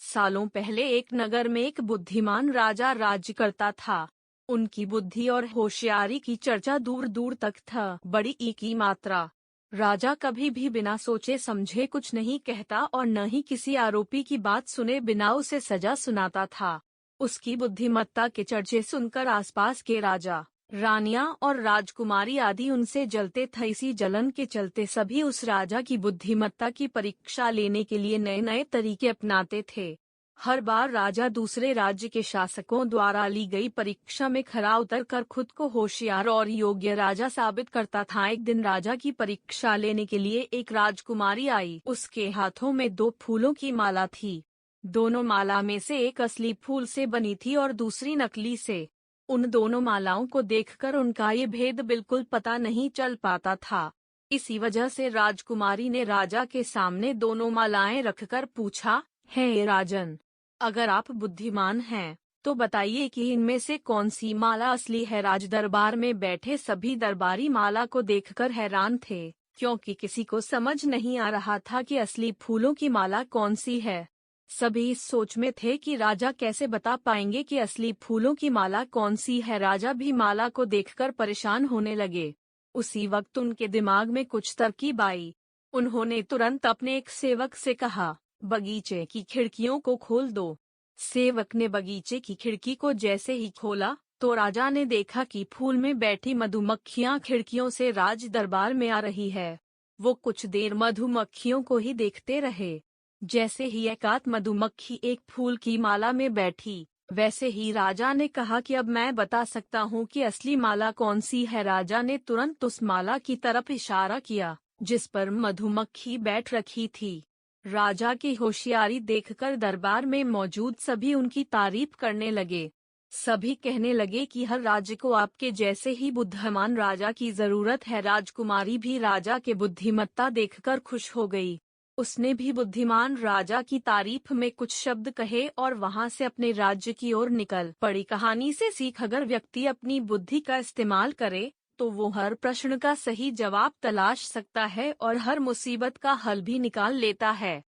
सालों पहले एक नगर में एक बुद्धिमान राजा राज्य करता था। उनकी बुद्धि और होशियारी की चर्चा दूर दूर तक था। बड़ी ई की मात्रा। राजा कभी भी बिना सोचे समझे कुछ नहीं कहता और न ही किसी आरोपी की बात सुने बिना उसे सजा सुनाता था। उसकी बुद्धिमत्ता के चर्चे सुनकर आसपास के राजा, रानियां और राजकुमारी आदि उनसे जलते थे। इसी जलन के चलते सभी उस राजा की बुद्धिमत्ता की परीक्षा लेने के लिए नए नए तरीके अपनाते थे। हर बार राजा दूसरे राज्य के शासकों द्वारा ली गई परीक्षा में खरा उतरकर खुद को होशियार और योग्य राजा साबित करता था। एक दिन राजा की परीक्षा लेने के लिए एक राजकुमारी आई। उसके हाथों में 2 फूलों की माला थी। दोनों माला में से एक असली फूल से बनी थी और दूसरी नकली से। उन दोनों मालाओं को देखकर उनका ये भेद बिल्कुल पता नहीं चल पाता था। इसी वजह से राजकुमारी ने राजा के सामने दोनों मालाएं रखकर पूछा, हे राजन, अगर आप बुद्धिमान हैं तो बताइए कि इनमें से कौन सी माला असली है। राजदरबार में बैठे सभी दरबारी माला को देखकर हैरान थे, क्योंकि किसी को समझ नहीं आ रहा था कि असली फूलों की माला कौन सी है। सभी इस सोच में थे कि राजा कैसे बता पाएंगे कि असली फूलों की माला कौन सी है। राजा भी माला को देखकर परेशान होने लगे। उसी वक्त उनके दिमाग में कुछ तरकीब आई। उन्होंने तुरंत अपने एक सेवक से कहा, बगीचे की खिड़कियों को खोल दो। सेवक ने बगीचे की खिड़की को जैसे ही खोला तो राजा ने देखा कि फूल में बैठी मधुमक्खियां खिड़कियों से राज दरबार में आ रही है। वो कुछ देर मधुमक्खियों को ही देखते रहे। जैसे ही एकाध मधुमक्खी एक फूल की माला में बैठी, वैसे ही राजा ने कहा कि अब मैं बता सकता हूँ कि असली माला कौन सी है। राजा ने तुरंत उस माला की तरफ इशारा किया जिस पर मधुमक्खी बैठ रखी थी। राजा की होशियारी देखकर दरबार में मौजूद सभी उनकी तारीफ करने लगे। सभी कहने लगे कि हर राज्य को आपके जैसे ही बुद्धिमान राजा की जरूरत है। राजकुमारी भी राजा के बुद्धिमत्ता देखकर खुश हो गई। उसने भी बुद्धिमान राजा की तारीफ में कुछ शब्द कहे और वहां से अपने राज्य की ओर निकल पड़ी। कहानी से सीख, अगर व्यक्ति अपनी बुद्धि का इस्तेमाल करे तो वो हर प्रश्न का सही जवाब तलाश सकता है और हर मुसीबत का हल भी निकाल लेता है।